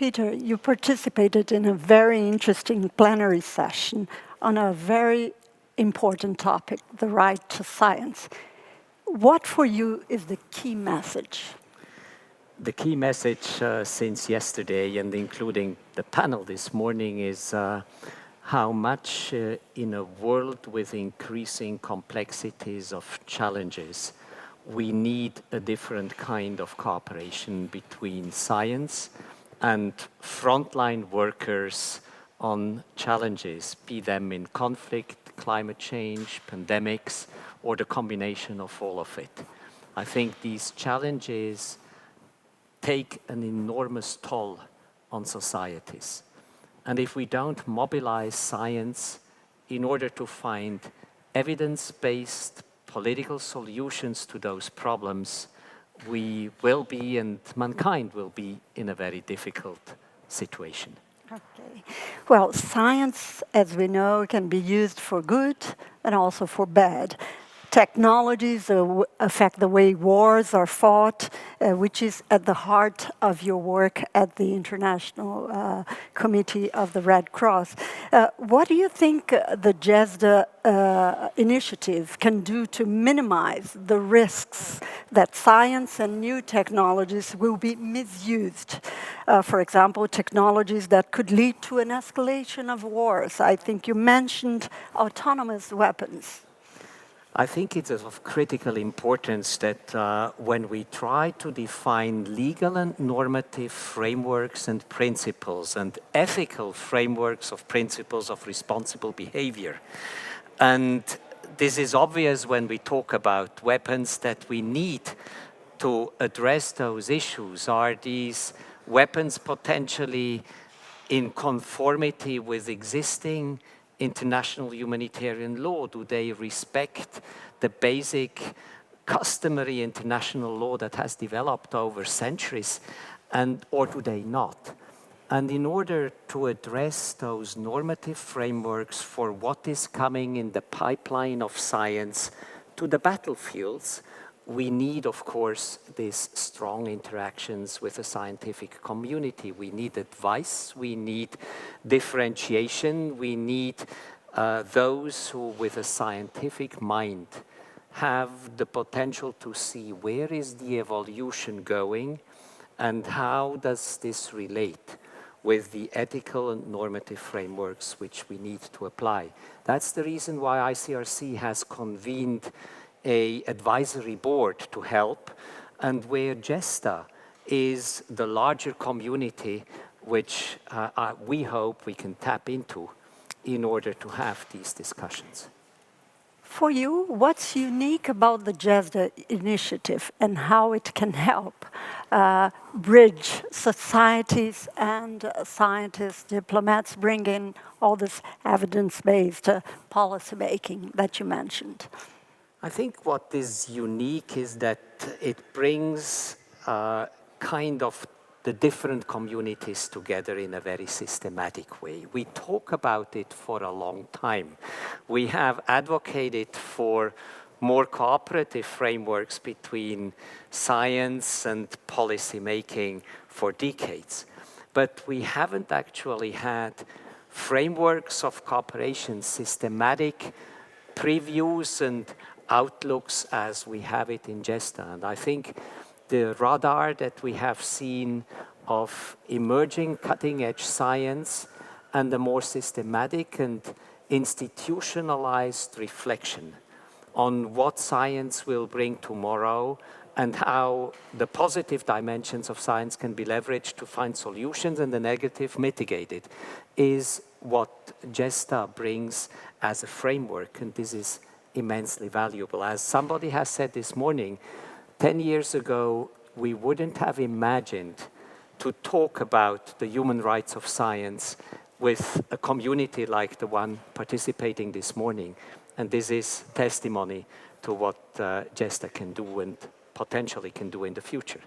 Peter, you participated in a very interesting plenary session on a very important topic, the right to science. What for you is the key message? The key message since yesterday and including the panel this morning is how much in a world with increasing complexities of challenges, we need a different kind of cooperation between science and frontline workers on challenges, be them in conflict, climate change, pandemics, or the combination of all of it. I think these challenges take an enormous toll on societies. And if we don't mobilize science in order to find evidence-based political solutions to those problems, we will be, and mankind will be, in a very difficult situation. Okay. Well, science, as we know, can be used for good and also for bad. Technologies affect the way wars are fought, which is at the heart of your work at the International Committee of the Red Cross. What do you think the GESDA initiative can do to minimize the risks that science and new technologies will be misused? For example, technologies that could lead to an escalation of wars. I think you mentioned autonomous weapons. I think it's of critical importance that when we try to define legal and normative frameworks and principles and ethical frameworks of principles of responsible behavior, and this is obvious when we talk about weapons that we need to address those issues. Are these weapons potentially in conformity with existing international humanitarian law? Do they respect the basic customary international law that has developed over centuries, or do they not? And in order to address those normative frameworks for what is coming in the pipeline of science to the battlefields, we need, of course, these strong interactions with the scientific community. We need advice, we need differentiation, we need those who, with a scientific mind, have the potential to see where is the evolution going and how does this relate with the ethical and normative frameworks which we need to apply. That's the reason why ICRC has convened an advisory board to help, and where GESDA is the larger community which we hope we can tap into in order to have these discussions. For you, what's unique about the GESDA initiative and how it can help bridge societies and scientists, diplomats, bring in all this evidence-based policy making that you mentioned? I think what is unique is that it brings kind of the different communities together in a very systematic way. We talk about it for a long time. We have advocated for more cooperative frameworks between science and policy making for decades. But we haven't actually had frameworks of cooperation, systematic previews and outlooks as we have it in GESDA. And I think the radar that we have seen of emerging cutting-edge science and a more systematic and institutionalized reflection on what science will bring tomorrow and how the positive dimensions of science can be leveraged to find solutions and the negative mitigated is what GESDA brings as a framework, and this is immensely valuable. As somebody has said this morning, 10 years ago, we wouldn't have imagined to talk about the human rights of science with a community like the one participating this morning. And this is testimony to what GESDA can do and potentially can do in the future.